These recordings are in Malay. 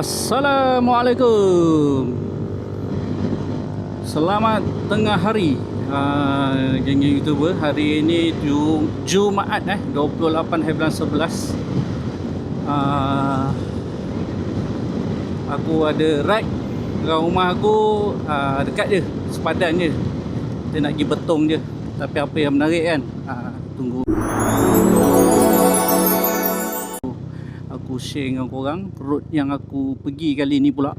Assalamualaikum. Selamat tengah hari, geng-geng YouTuber. Hari ini Jumaat 28 hari bulan 11. Aku ada ride ke rumah aku, dekat je, sepadan je. Kita nak pergi Betong je. Tapi apa yang menarik kan, tunggu aku share dengan korang road yang aku pergi kali ni pula.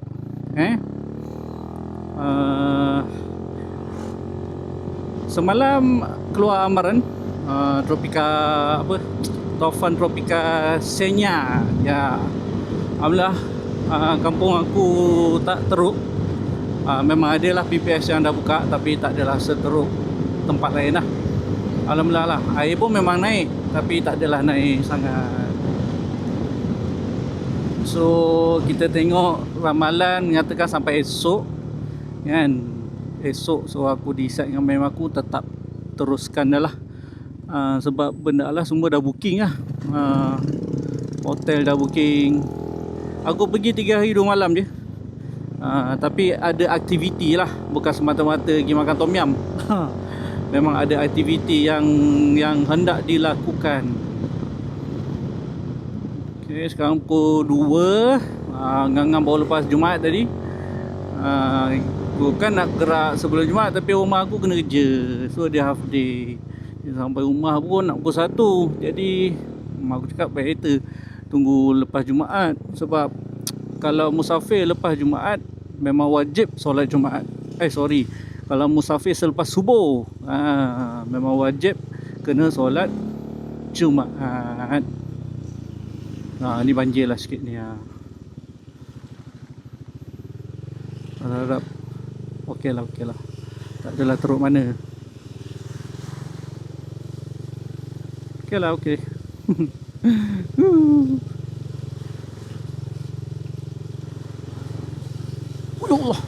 Semalam keluar amaran tropika taufan tropika Senya ya. Alhamdulillah, kampung aku tak teruk. Memang adalah PPS yang dah buka, tapi tak adalah seteruk tempat lain lah. Alhamdulillah lah, air pun memang naik, tapi tak adalah naik sangat. So kita tengok ramalan mengatakan sampai esok kan. Esok, so aku decide dengan mem aku tetap teruskan dah lah. Sebab benda lah semua dah booking lah. Hotel dah booking. Aku pergi 3 hari 2 malam je. Tapi ada aktiviti lah, bukan semata-mata pergi makan tom yum. Memang ada aktiviti yang hendak dilakukan. Okay, sekarang pukul 2. Ngang-ngang baru lepas Jumaat tadi. Aku kan nak gerak sebelum Jumaat, tapi rumah aku kena kerja, so dia half day. Sampai rumah pun nak pukul 1. Jadi mak aku cakap better tunggu lepas Jumaat. Sebab kalau musafir lepas Jumaat memang wajib solat Jumaat. Kalau musafir selepas subuh, memang wajib kena solat Jumaat. Ni banjir lah sikit ni. Harap okey lah. Tak adalah teruk mana. Okey lah, okey. Allah.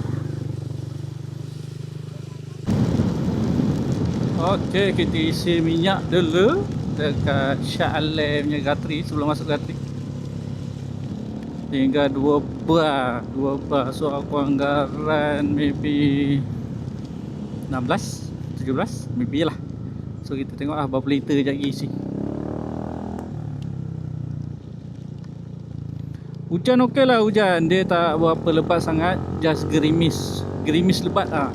Okey, kita isi minyak dulu dekat Shah Alam punya gatri sebelum masuk gatri. Tinggal 2 bar. So aku anggaran maybe 16, 17 maybe lah. So kita tengok berapa liter sekejap lagi isi. Hujan okey lah, hujan dia tak berapa lebat sangat, just gerimis lebat lah.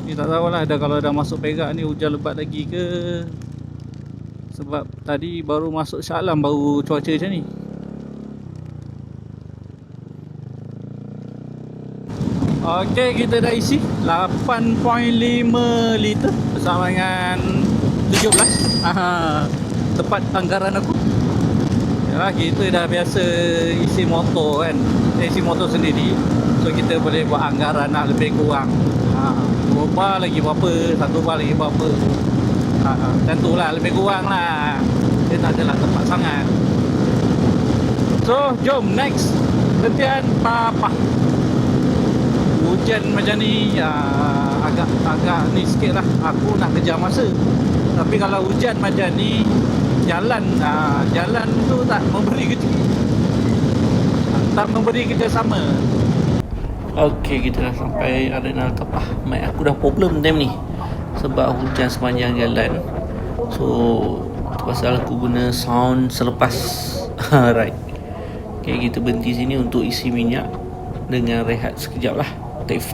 Ni tak tahulah kalau dah masuk Perak ni hujan lebat lagi ke. Sebab tadi baru masuk Shah Alam baru cuaca macam ni. Okey, kita dah isi 8.5 liter bersama dengan 17. Tepat anggaran aku. Yalah, kita dah biasa isi motor kan. Isi motor sendiri. So kita boleh buat anggaran nak lebih kurang. 2 bar lagi berapa, 1 bar lagi berapa. Macam tu lah, lebih kurang lah. Dia tak adalah tepat sangat. So jom next latihan tapak. Hujan macam ni agak ni sikit lah. Aku nak kejar masa. Tapi kalau hujan macam ni, jalan tu tak memberi kerjasama. Okey, kita dah sampai arena Al-Kapah. Mic aku dah problem time ni sebab hujan sepanjang jalan. So tu pasal aku guna sound selepas right. Okey, kita berhenti sini untuk isi minyak dengan rehat sekejap lah. Take 5.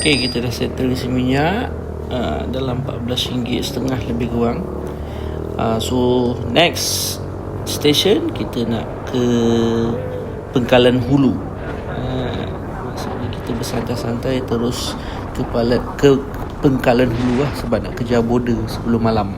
Okay, kita dah settle isi minyak dalam RM14.5 lebih kurang. So next station kita nak ke Pengkalan Hulu. Kita bersantai-santai terus ke Pengkalan Hulu lah, sebab nak kejar border sebelum malam.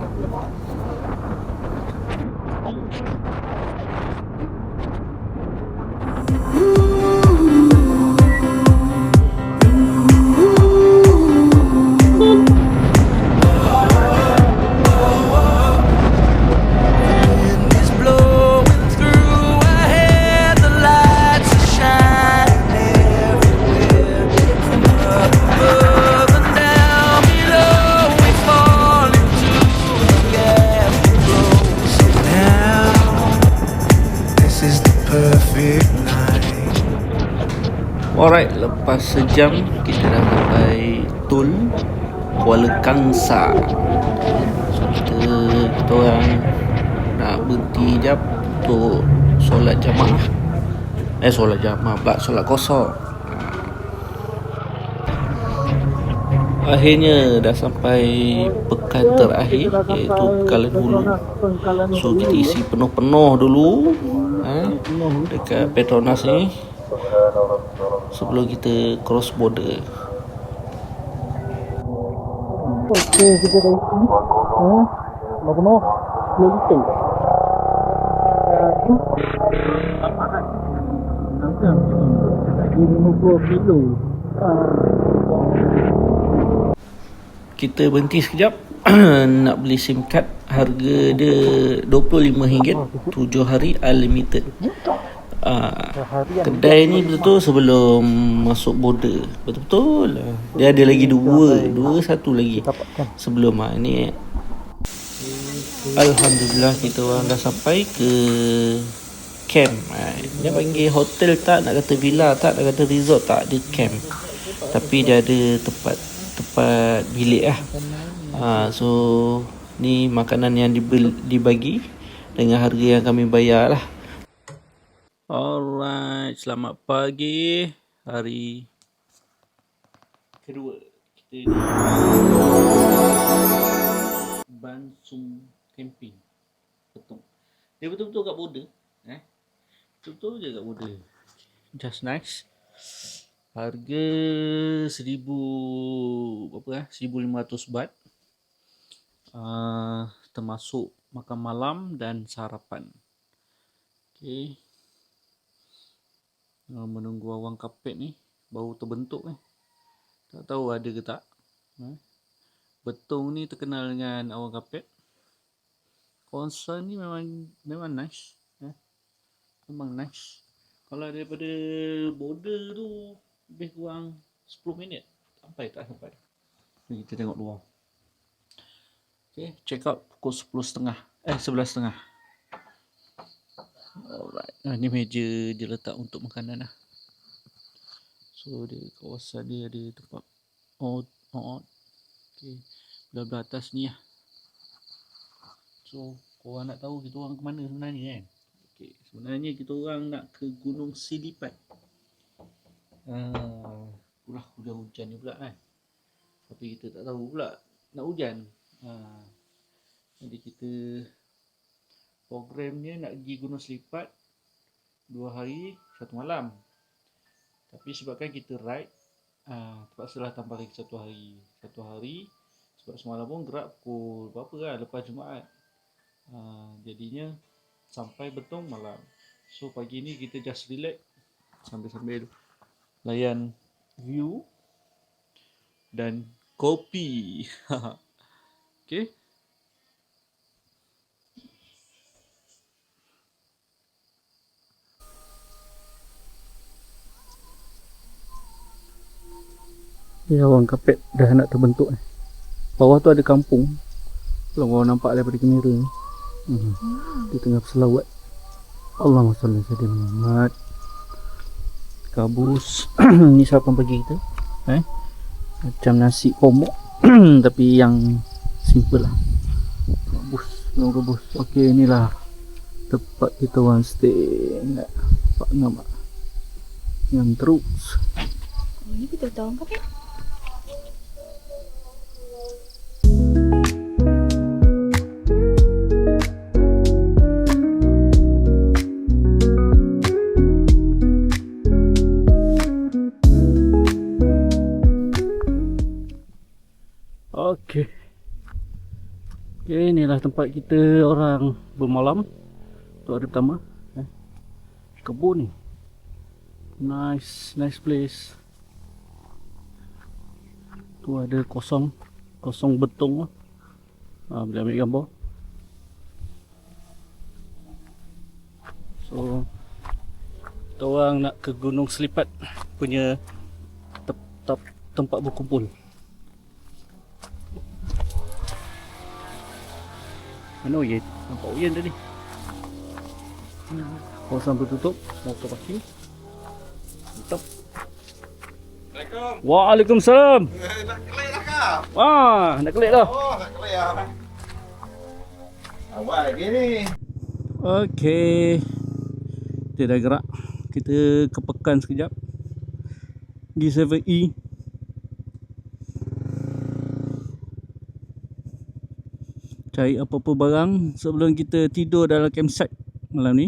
Alright, lepas sejam kita dah sampai Tol Kuala Kangsar. So kita orang nak berhenti jap untuk solat jamaah. Solat jamaah pula, solat kosong. Akhirnya dah sampai pekan terakhir, iaitu Kuala Hulu. So kita isi penuh-penuh dulu dekat Petronas ni sebelum kita cross border. Okey, kita dah isi penuh 10 liter. Lagi 50 kilo. Kita berhenti sekejap nak beli SIM card. Harga dia RM25, 7 hari unlimited. Kedai ni betul-betul sebelum masuk border. Betul-betul lah. Dia ada lagi satu lagi sebelum ni. Alhamdulillah kita orang dah sampai ke camp. Dia panggil hotel tak, nak kata villa tak, nak kata resort tak, dia camp. Tapi dia ada tempat bilik lah. So ni makanan yang dibagi dengan harga yang kami bayar lah. Alright, selamat pagi. Hari kedua kita di Bansung Camping Petong. Dia betul-betul kat border. Betul-betul je kat border. Just nice. Harga 1,500 baht. Termasuk makan malam dan sarapan. Okey. Menunggu awan kapet ni baru terbentuk ni. Tak tahu ada ke tak. Betong ni terkenal dengan awan kapet. Kawasan ni memang nice. Memang nice. Kalau daripada border tu lebih kurang 10 minit. Tak sampai. Kita tengok luar. Okay, check out pukul 11.30. Alright. Ni meja dia letak untuk makanan lah. So dia kawasan dia ada tempat out. Okay. Belah atas ni lah. So korang nak tahu kita orang ke mana sebenarnya kan? Okay. Sebenarnya kita orang nak ke Gunung Silipat. Pula hujan ni pula kan. Tapi kita tak tahu pula nak hujan. Jadi kita programnya nak pergi Gunung Selipat 2 hari 1 malam. Tapi sebabkan kita ride, terpaksalah tambah lagi 1 hari. 1 hari sebab semalam pun gerak pukul berapa kan, lepas Jumaat. Jadinya sampai Betong malam. So pagi ni kita just relax sambil layan view dan kopi. Okay. Ya, awan kapet dah nak terbentuk. Bawah tu ada kampung. Kalau korang nampak daripada kamera ni, di tengah selawat. Allahumma salli ala Muhammad. Kabus. Ni siapa bagi kita? Macam nasi pomok tapi yang simple lah. Rebus. Okey, inilah tempat kita orang stay. Nampak nama yang terus. Ini kita tahu apa? Okay, inilah tempat kita orang bermalam untuk hari pertama. Kebun ni, nice place. Tu ada kosong betong. Boleh ambil gambar. So kita orang nak ke Gunung Selipat punya tempat berkumpul. Mana Uyen? Nampak Uyen tadi. Kawasan bertutup, motor parking. Tutup. Assalamualaikum. Waalaikumsalam. Nak kelik dah kah? Nak klik dah. Oh, nak kelik dah. Awal lagi ni. Okey. Kita dah gerak. Kita ke Pekan sekejap. G7E. Cari apa-apa barang sebelum kita tidur dalam campsite malam ni.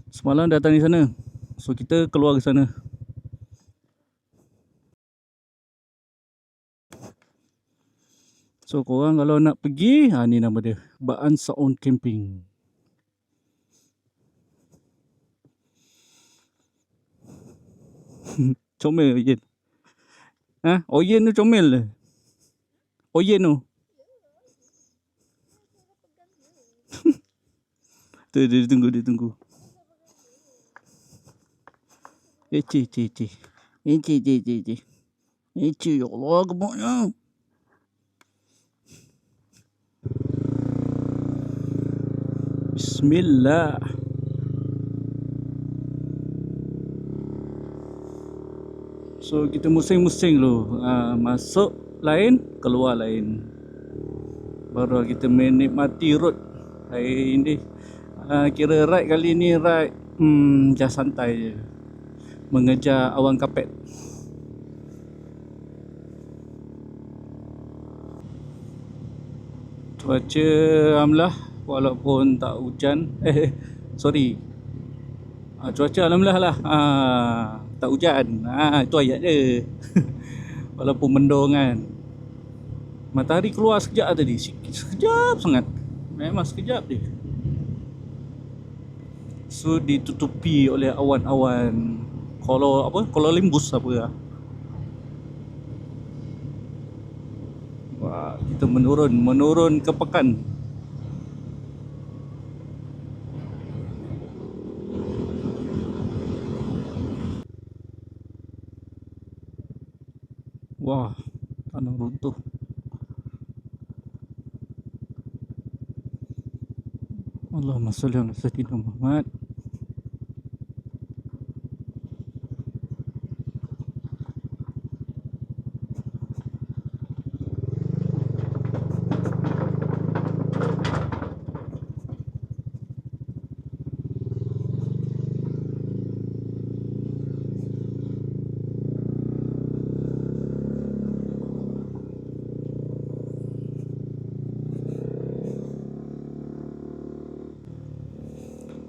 Semalam datang di sana. So kita keluar ke sana. So korang kalau nak pergi, ni nama dia, Baan Sound Camping. Comel Oyen. Oyen tu comel le. Oyen tu. Dia tunggu. Eci. Ya Allah, gemuknya. Bismillah. So kita musing-musing dulu. Masuk lain, keluar lain. Baru kita menikmati road hari ini. Kira ride kali ni ride just santai je. Mengejar awan kapet. Cuaca alhamdulillah walaupun tak hujan. Sorry. Cuaca alhamdulillah lah. Tak hujan. Itu ayat dia. Walaupun mendung kan. Matahari keluar sekejap tadi. Sekejap sangat. Memang sekejap je. So ditutupi oleh awan-awan cumulonimbus apa lah. Wah, kita menurun ke Pekan. Wah, tanah runtuh. Allahumma salli ala sayyidina Muhammad.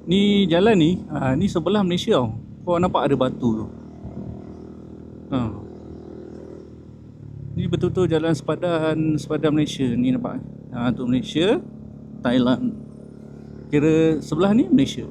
Ni jalan ni, ni sebelah Malaysia tau. Kau nampak ada batu tu. Ni betul-betul jalan sepadan Malaysia ni nampak. Tu Malaysia, Thailand. Kira sebelah ni Malaysia.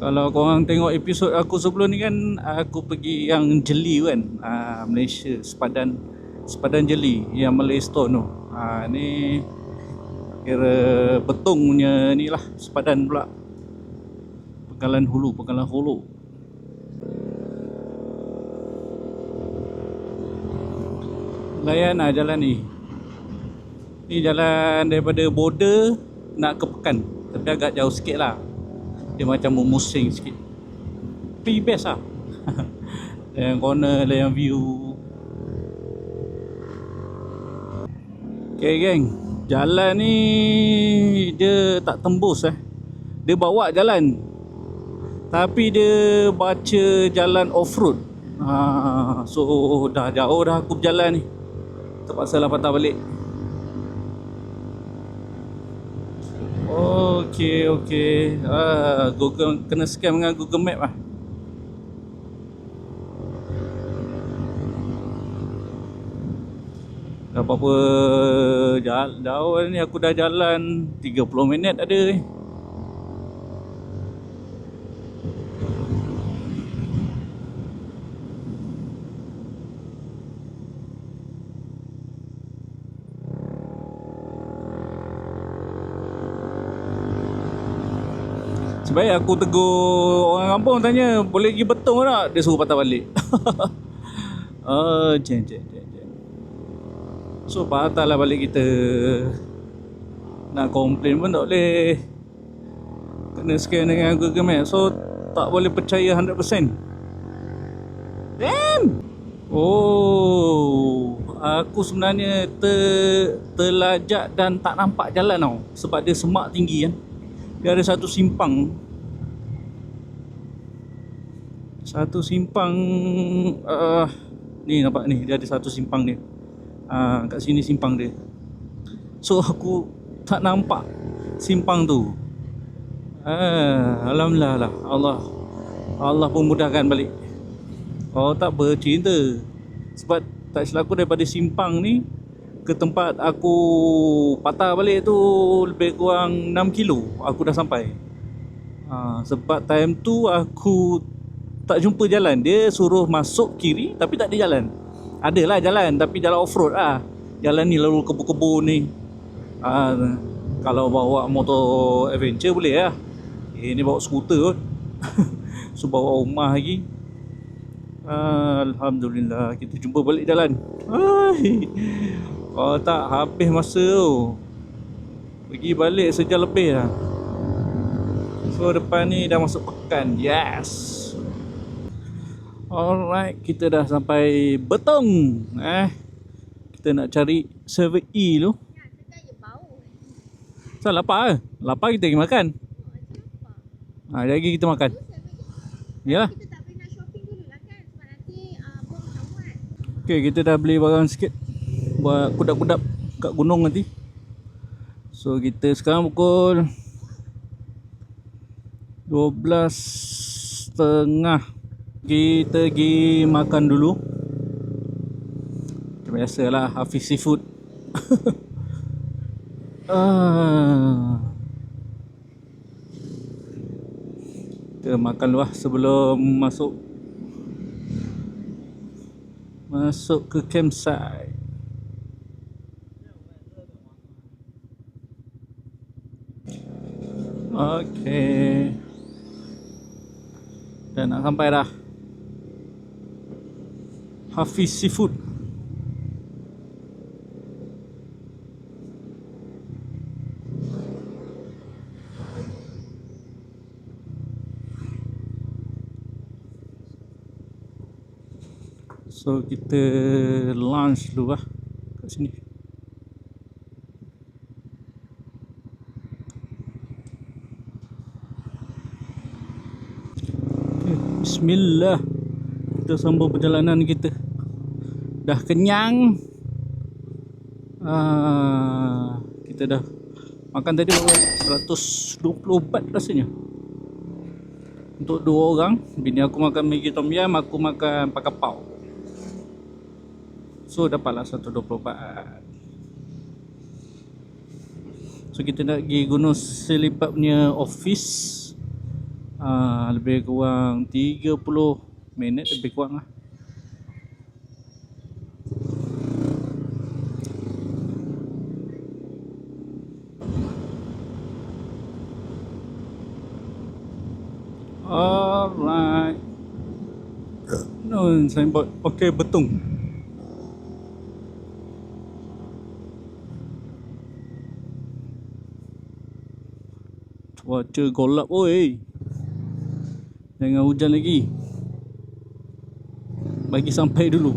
Kalau korang tengok episod aku sebelum ni kan, aku pergi yang Jeli kan, Malaysia, sepadan Jeli yang Malay Stone tu. Ni kira betung punya ni lah, sepadan pula. Penggalan Hulu. Layan jalan ni. Ni jalan daripada border nak ke Pekan, tapi agak jauh sikit lah. Dia macam memusing sikit. Tapi best lah. Yang corner, yang view. Okay geng, jalan ni dia tak tembus Dia bawa jalan, tapi dia baca jalan off-road. So dah jauh dah aku berjalan ni. Terpaksa lah patah balik. Okey. Google kena scam dengan Google Map lah. Dah apa-apa jauh ni, aku dah jalan 30 minit ada ni. Sebaik aku tegur orang kampung, tanya boleh pergi Betong tak, dia suruh patah balik. Cek. So patah lah balik kita. Nak komplain pun tak boleh, kena scan dengan Google Maps. So tak boleh percaya 100%. Damn. Oh, aku sebenarnya terlajak dan tak nampak jalan tau, sebab dia semak tinggi kan. Dia ada satu simpang ni, nampak ni, dia ada satu simpang dia. Kat sini simpang dia. So aku tak nampak simpang tu. Alhamdulillah lah, Allah pun mudahkan balik. Oh tak bercinta. Sebab tak silap aku, daripada simpang ni ke tempat aku patah balik tu lebih kurang 6 kilo aku dah sampai. Sebab time tu aku tak jumpa jalan. Dia suruh masuk kiri tapi tak ada jalan. Adalah jalan tapi jalan off-road lah. Jalan ni lalu kebun-kebun ni. Kalau bawa motor adventure boleh lah. Ni bawa skuter kot. So bawa rumah lagi. Alhamdulillah kita jumpa balik jalan. Kalau tak habis masa tu. Pergi balik sejam lebih lah. So depan ni dah masuk pekan. Yes. Alright, kita dah sampai Betong. Kita nak cari 7E tu. So lapar ke? Lapar kita pergi makan. Lagi kita makan. Yalah. Kita tak pernah shopping dulu lah kan, sebab nanti bom tak muat. Okay, kita dah beli barang sikit buat kudap-kudap kat gunung nanti. So kita sekarang pukul 12.30. Kita pergi makan dulu. Macam biasalah, Hafiz Seafood. Kita makan dulu lah sebelum masuk ke campsite. Okay. Dan nak sampai dah. Hafiz Seafood. So kita lunch dulu lah kat sini. Okay, bismillah. Kita sambung perjalanan kita. Dah kenyang. Kita dah makan tadi berapa? 120 baht rasanya. Untuk 2 orang. Bini aku makan Maggi Tom Yam, aku makan pakai pau. So dapatlah 120 baht. So kita nak pergi Gunung Selipat punya office. Lebih kurang 30 minit lebih kurang lah. Alright. No, signboard. Okay, Betong. Cuaca golap oi. Jangan hujan lagi. Bagi sampai dulu.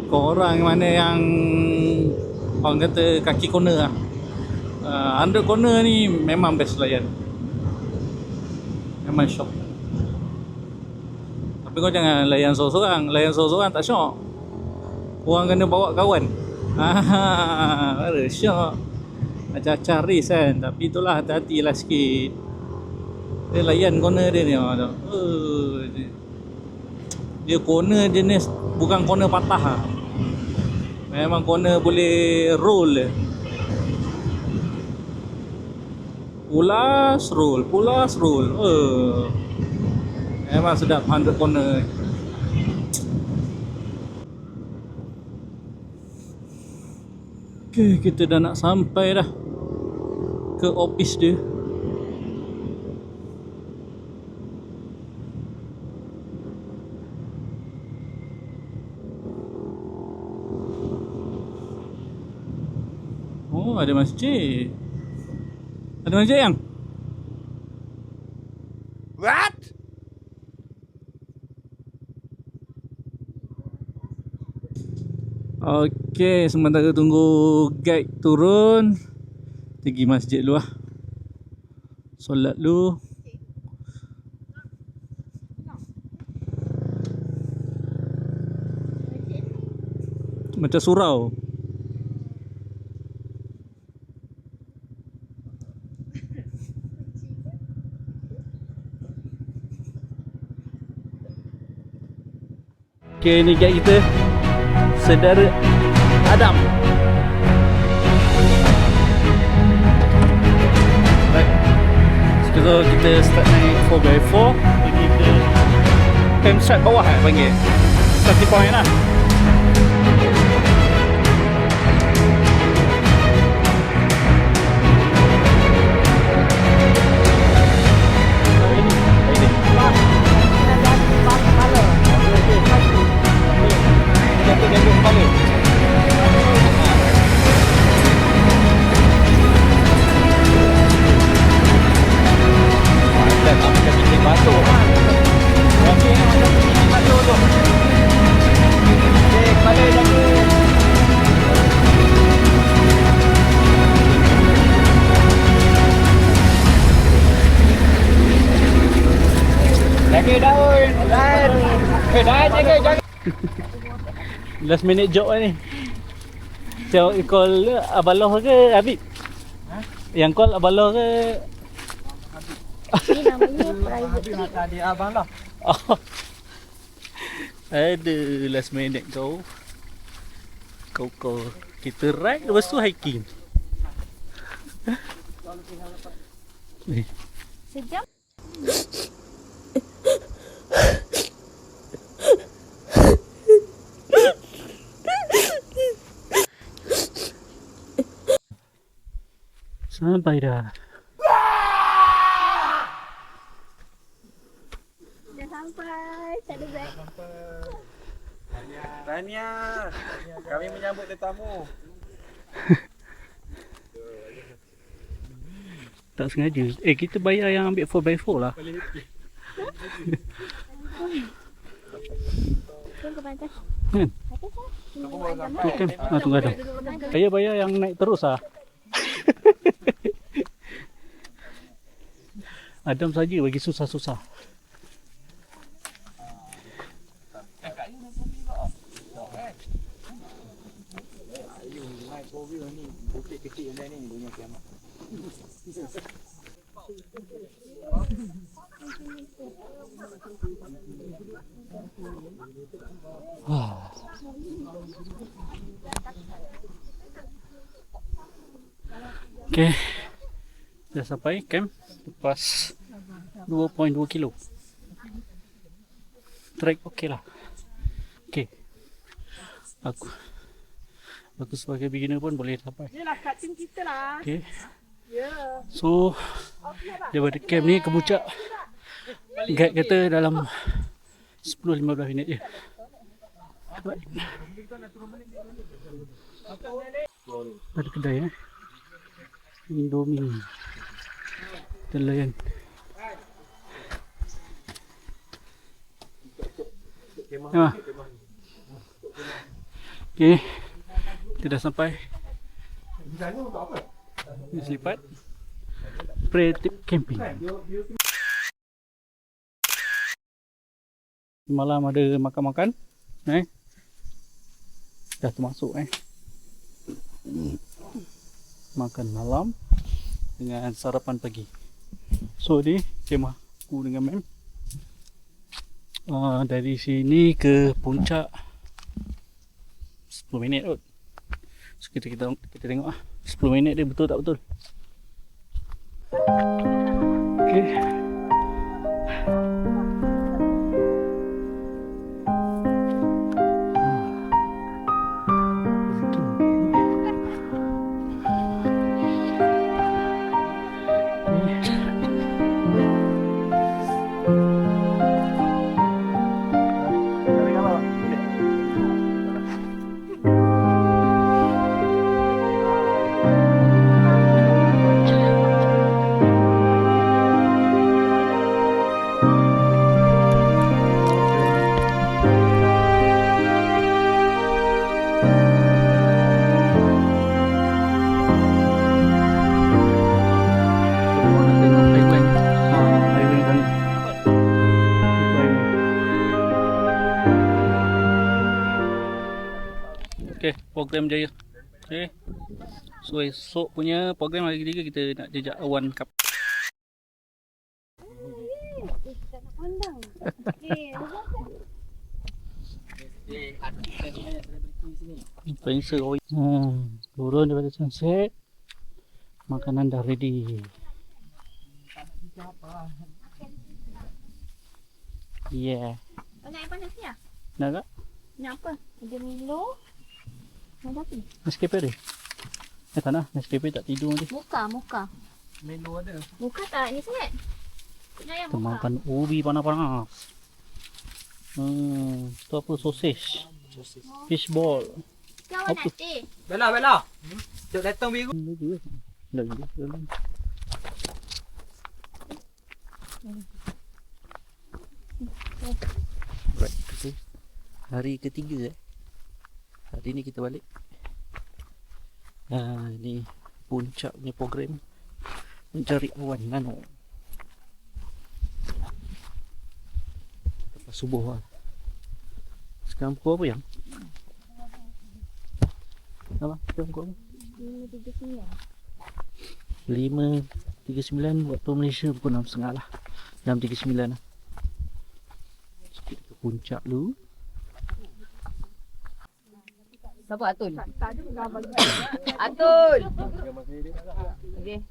Korang mana yang orang kata kaki corner lah, under corner ni memang best layan. Memang syok. Tapi kau jangan layan seorang-seorang. Layan seorang-seorang tak syok. Korang kena bawa kawan. Baru syok. Macam-macam race kan. Tapi itulah, hati-hatilah sikit. Dia layan corner dia ni. Dia corner jenis bukan corner patah lah. Memang corner boleh roll je. Pulas roll. Memang sedap 100 corner. Okay, kita dah nak sampai dah ke office dia. Oh, ada masjid. Ada masjid yang? What? Okey, sementara tunggu guide turun, pergi masjid dulu lah. Solat dulu. Macam surau. Okey, ni guide kita, Saudara Adam. Baik. Sekarang kita start naik 4x4 pergi ke campsite bawah panggil. Starting point lah. Last minute job lah ni. So, you call Abaloh ke Habib? Ha? Yang call Abaloh ke? Ini namanya private. Dia abang lah. Oh. Aduh, last minute kau. Kau kita ride lepas tu hiking. Sejam. Sampai dah. Dah sampai. Tak ada beg. Tania, kami menyambut tetamu. Tak sengaja. Kita bayar yang ambil 4x4 lah. Tunggu pantas. Kan? Atas lah. Tu kan. Tunggu Adam. Saya bayar yang naik terus lah. Adam saja bagi susah-susah. Okay, dah sampai camp lepas 2.2 kilo. Trek okey lah. Okay, aku sebagai beginner pun boleh sampai. Inilah kat tim kita lah. Okay, Ya. so daripada camp ni ke puncak, guide kata dalam 10-15 minit je. Ada kedai Indomie Telayan. Okay, kita dah sampai. Ini selipat Pre-tip camping. Malam ada makan-makan. Dah termasuk makan malam dengan sarapan pagi. So ni kemah aku dengan Mem. Dari sini ke puncak 10 minit kot. So kita tengok 10 minit dia betul tak betul. Okay. Okay, program jaya. Okay. So esok punya program hari ketiga kita nak jejak Awan Cup. Tak nak pandang. Influencer kau. Turun daripada sunset. Makanan dah ready. Yeah. Kau nak air panas ni lah? Nak tak? Nak apa? Ada Milo. Ada apa? Nescafe ada? Tak nak. Nescafe tak tidur nanti. Mocha. Menu ada. Mocha tak? Ni sangat. Nak yang Kita mocha. makan ubi panas-panas. Tu apa? Sausage. Fish ball. Kau Apa? nak teh? Bella. Jom datang biru. Lagi. Right, okay. Hari ketiga Hari ni kita balik. Ni puncaknya program mencari awan nano. Lepas subuh lah. Sekarang pukul apa yang? Apa? Sekarang pukul apa? 5.39 waktu Malaysia pukul 6.30 lah. 6.39 lah. Sikit ke puncak dulu. Siapa Atul? Atul. Okey.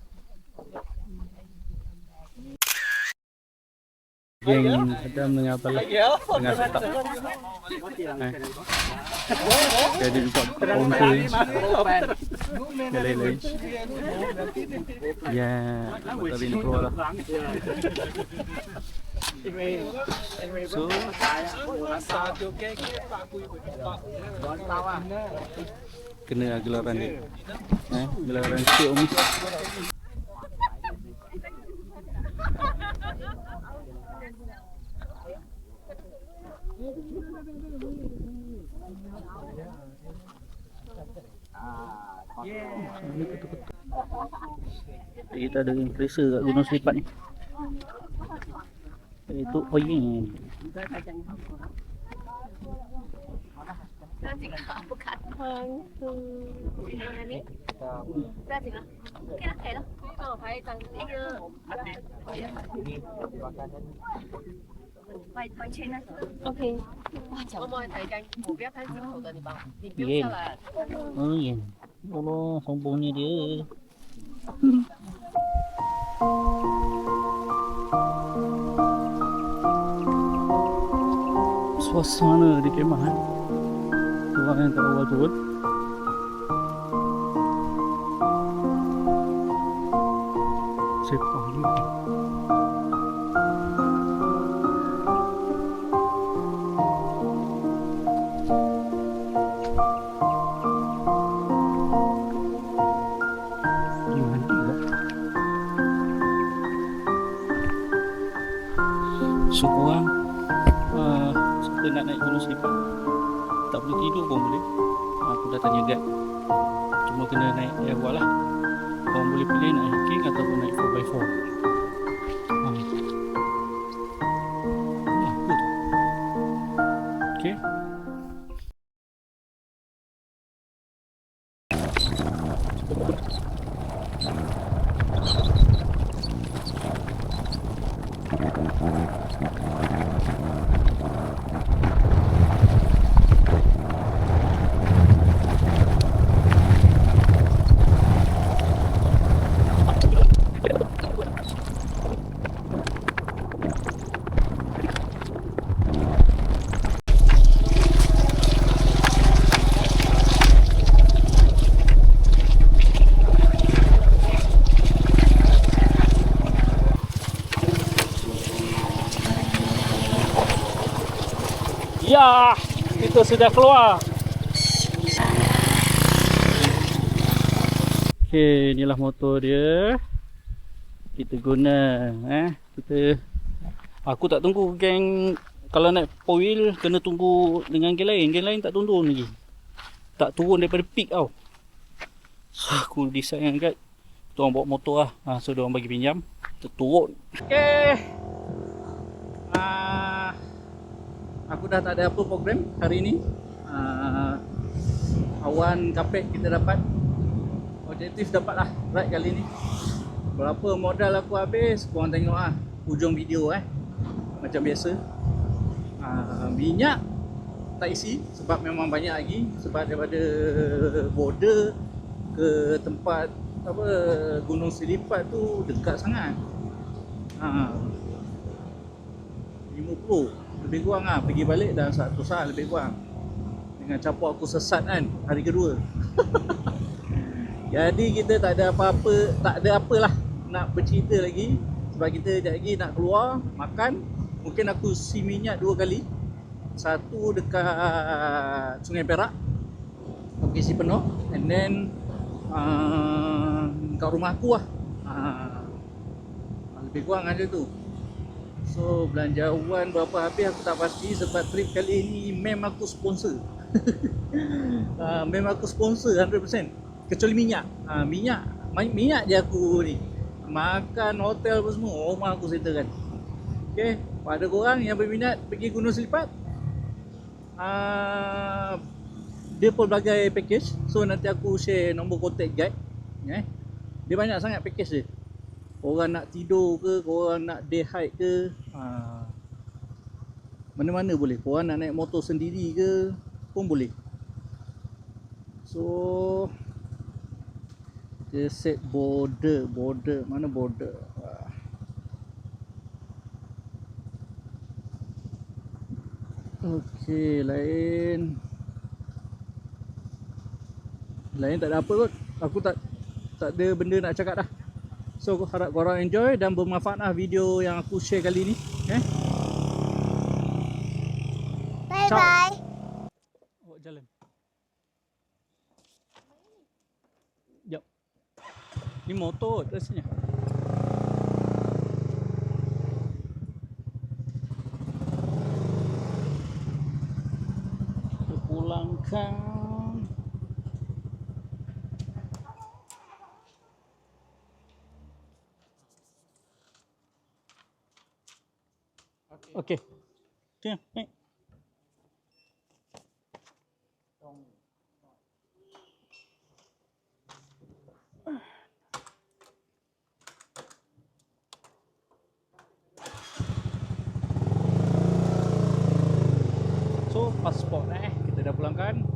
Geng Adam dengan apa lah? Dengan setak. Jadi buka counter ni. Lain-lain. Ya, tadi ni keluar lah. So, kena gelaran ni. Gelaran sikit Umi. Kita ada impressor kat Gunung Selipat ni. Itu oyen. OK。可唔可以睇緊圖標睇照圖的你幫你標 Yen. 下來。 Oyen. Allah, sombongnya dia. Suasana di kemah Tuan yang kat awal turun. Sepah ni. So korang suka nak naik Gunung Selipat, tak boleh tidur pun boleh. Aku dah tanya guide, cuma kena naik air awal lah. Korang boleh pilih nak hiking ataupun naik 4x4. Ni apa tu? Okay. Ya, kita sudah keluar. Okey, inilah motor dia. Kita guna aku tak tunggu geng. Kalau naik 4-wheel kena tunggu dengan geng lain. Geng lain tak turun lagi. Tak turun daripada peak tau. So aku decide dengan guide, kita orang bawa motor lah. So dia orang bagi pinjam. Kita turun. Okey. Aku dah tak ada apa program hari ni. awan kapek kita dapat. Objektif dapat lah ride kali ni. Berapa modal aku habis, korang tengok lah hujung video macam biasa. Minyak tak isi sebab memang banyak lagi. Sebab daripada border ke tempat apa Gunung Selipat tu dekat sangat. 50 lebih kurang lah, pergi balik dah 100 lah lebih kurang. Dengan capur aku sesat kan hari kedua. Jadi kita tak ada apa-apa, tak ada apalah nak bercerita lagi. Sebab kita sekejap lagi nak keluar makan. Mungkin aku isi minyak 2 kali. Satu dekat Sungai Perak, aku isi penuh. And then kat rumah aku lah, lebih kurang ada tu. So belanjawan berapa habis aku tak pasti. Sebab trip kali ni mem aku sponsor. Mem aku sponsor 100%. Kecuali minyak. Minyak je aku ni. Makan, hotel apa semua rumah aku settlekan. Okay, pada korang yang berminat pergi Gunung Selipat, dia pelbagai package. So nanti aku share nombor kontak guide. Dia banyak sangat package dia. Korang nak tidur ke, korang nak day hike ke, mana-mana boleh. Korang nak naik motor sendiri ke pun boleh. So dia set border. Mana border? Okey, lain tak ada apa kot. Aku tak ada benda nak cakap dah. So aku harap korang enjoy dan bermanfaat lah video yang aku share kali ni. Bye Ciao. bye. Awak jalan. Jap. Ni motor rasanya. Kita pulangkan. Okey. Tengok, naik. So, pasport kita dah pulangkan.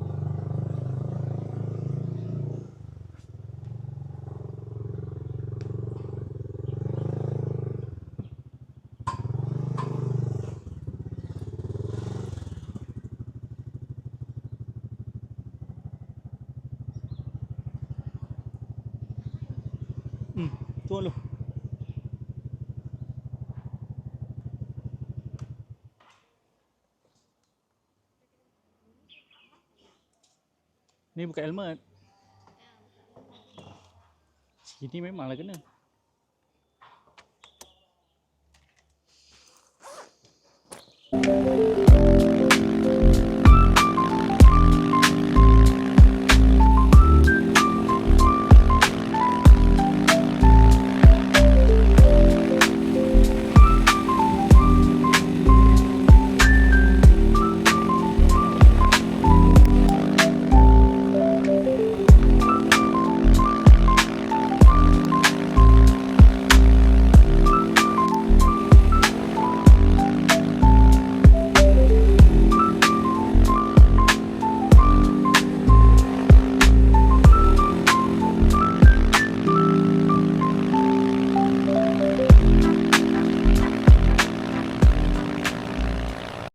Tunggu dulu. Ni bukan helmet. Sini memanglah kena.